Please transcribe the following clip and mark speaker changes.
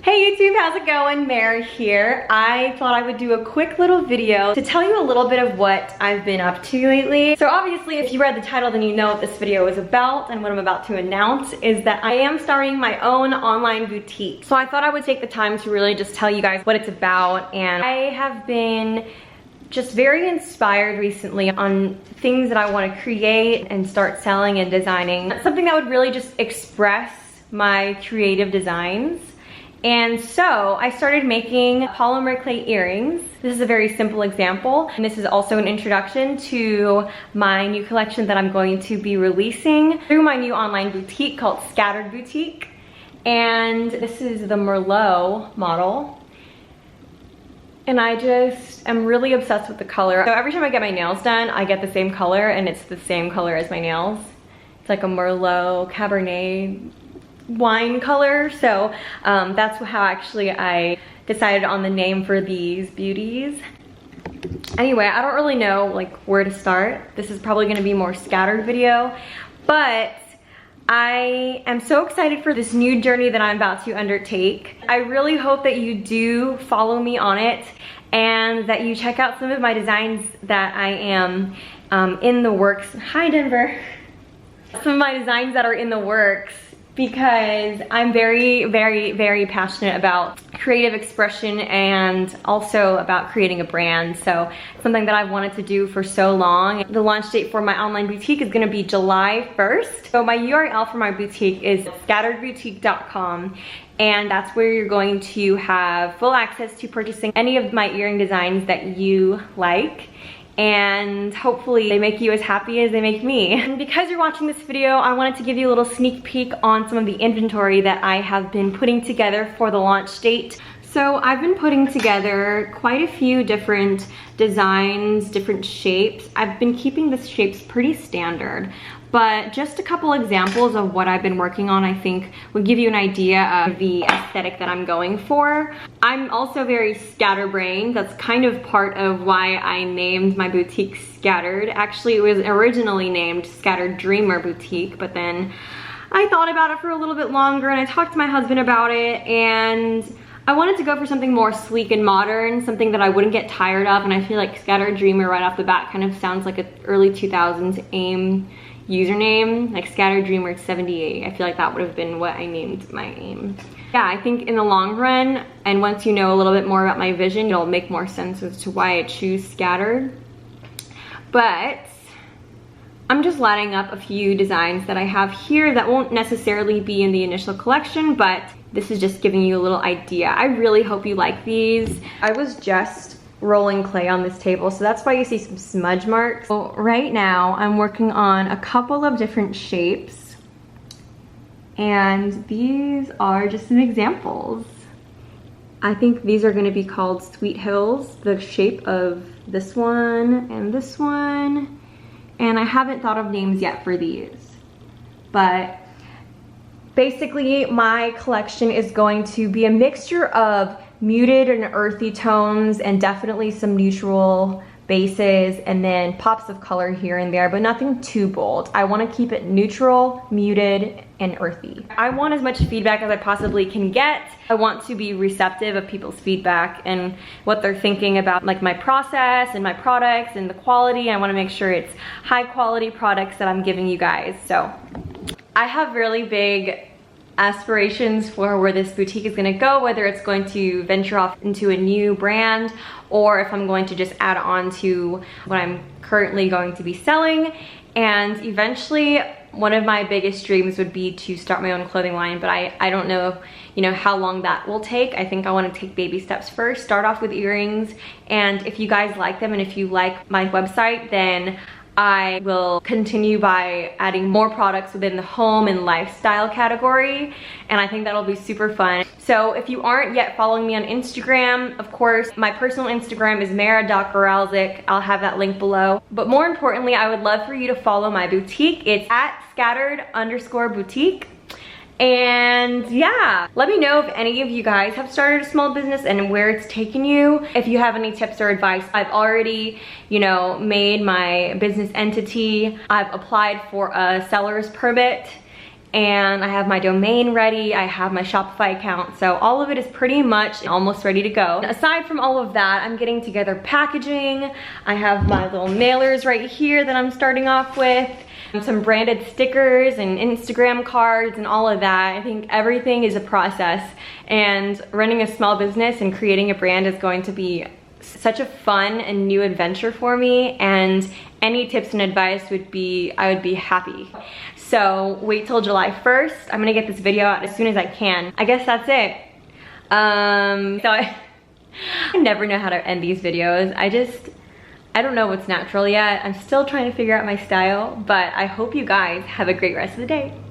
Speaker 1: Hey YouTube, how's it going? Marah here. I thought I would do a quick little video to tell you a little bit of what I've been up to lately. So obviously if you read the title then you know what this video is about, and what I'm about to announce is that I am starting my own online boutique. So I thought I would take the time to really just tell you guys what it's about, and I have been just very inspired recently on things that I want to create and start selling and designing. Something that would really just express my creative designs. And so I started making polymer clay earrings. This is a very simple example. And this is also an introduction to my new collection that I'm going to be releasing through my new online boutique called Scattered Boutique. And this is the Merlot model. And I just am really obsessed with the color. So every time I get my nails done, I get the same color, and it's the same color as my nails. It's like a Merlot Cabernet wine color. So that's how actually I decided on the name for these beauties. Anyway, I don't really know like where to start. This is probably gonna be a more scattered video, but I am so excited for this new journey that I'm about to undertake. I really hope that you do follow me on it and that you check out some of my designs that I am in the works. Hi Denver. Some of my designs that are in the works, because I'm very passionate about creative expression and also about creating a brand. So something that I've wanted to do for so long. The launch date for my online boutique is gonna be July 1st. So my URL for my boutique is scatteredboutique.com, and that's where you're going to have full access to purchasing any of my earring designs that you like. And hopefully they make you as happy as they make me. And because you're watching this video, I wanted to give you a little sneak peek on some of the inventory that I have been putting together for the launch date. So I've been putting together quite a few different designs, different shapes. I've been keeping the shapes pretty standard, but just a couple examples of what I've been working on I think would give you an idea of the aesthetic that I'm going for. I'm also very scatterbrained. That's kind of part of why I named my boutique Scattered. Actually, it was originally named Scattered Dreamer Boutique, but then I thought about it for a little bit longer and I talked to my husband about it, and I wanted to go for something more sleek and modern, something that I wouldn't get tired of, and I feel like Scattered Dreamer right off the bat kind of sounds like an early 2000s AIM username, like Scattered Dreamer 78. I feel like that would have been what I named my AIM. Yeah, I think in the long run, and once you know a little bit more about my vision, it'll make more sense as to why I choose Scattered. But I'm just lining up a few designs that I have here that won't necessarily be in the initial collection, but this is just giving you a little idea. I really hope you like these. I was just rolling clay on this table, so that's why you see some smudge marks. So right now I'm working on a couple of different shapes, and these are just some examples. I think these are going to be called Sweet Hills, the shape of this one, and I haven't thought of names yet for these, but basically my collection is going to be a mixture of muted and earthy tones and definitely some neutral bases, and then pops of color here and there, but nothing too bold. I want to keep it neutral, muted, and earthy. I want as much feedback as I possibly can get. I want to be receptive of people's feedback and what they're thinking about like my process and my products and the quality. I want to make sure it's high quality products that I'm giving you guys. So I have really big aspirations for where this boutique is going to go, whether it's going to venture off into a new brand or if I'm going to just add on to what I'm currently going to be selling. And eventually one of my biggest dreams would be to start my own clothing line, but I don't know, you know, how long that will take. I think I want to take baby steps first, start off with earrings, and if you guys like them and if you like my website, then I will continue by adding more products within the home and lifestyle category, and I think that'll be super fun. So if you aren't yet following me on Instagram, of course, my personal Instagram is marah.goralczyk. I'll have that link below. But more importantly, I would love for you to follow my boutique. It's at scattered_boutique. And yeah, let me know if any of you guys have started a small business and where it's taken you. If you have any tips or advice. I've already, you know, made my business entity. I've applied for a seller's permit, and I have my domain ready, I have my Shopify account, so all of it is pretty much almost ready to go. Aside from all of that, I'm getting together packaging. I have my little mailers right here that I'm starting off with, some branded stickers and Instagram cards and all of that. I think everything is a process, and running a small business and creating a brand is going to be such a fun and new adventure for me, and any tips and advice would be, I would be happy. So wait till July 1st. I'm gonna get this video out as soon as I can. I guess that's it. I never know how to end these videos. I don't know what's natural yet. I'm still trying to figure out my style, but I hope you guys have a great rest of the day.